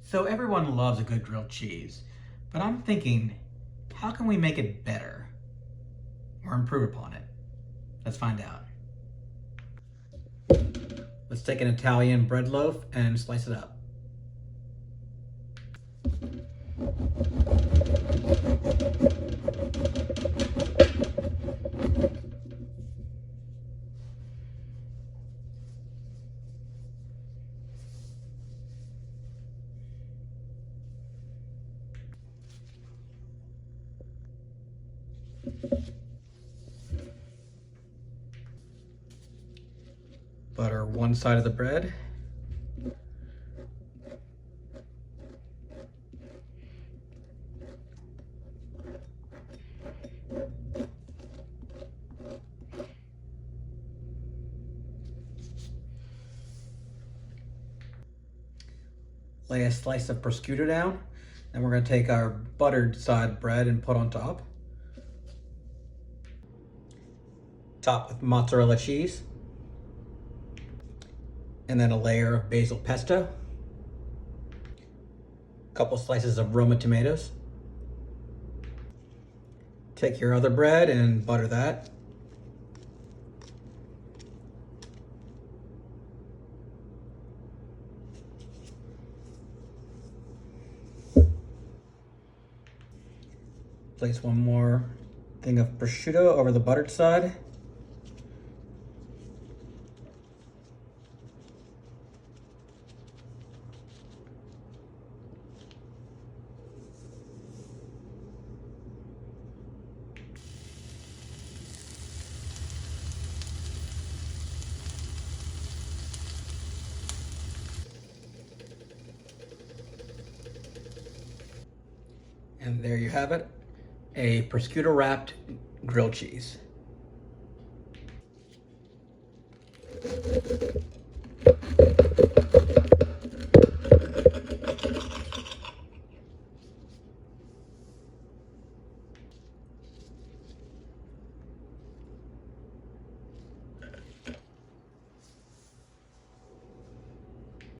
So everyone loves a good grilled cheese, but I'm thinking, how can we make it better or improve upon it? Let's find out. Let's take an Italian bread loaf and slice it up. Butter one side of the bread. Lay a slice of prosciutto down. Then we're going to take our buttered side bread and put on top. Top with mozzarella cheese. And then a layer of basil pesto. A couple slices of Roma tomatoes. Take your other bread and butter that. Place one more thing of prosciutto over the buttered side. And there you have it, a prosciutto wrapped grilled cheese.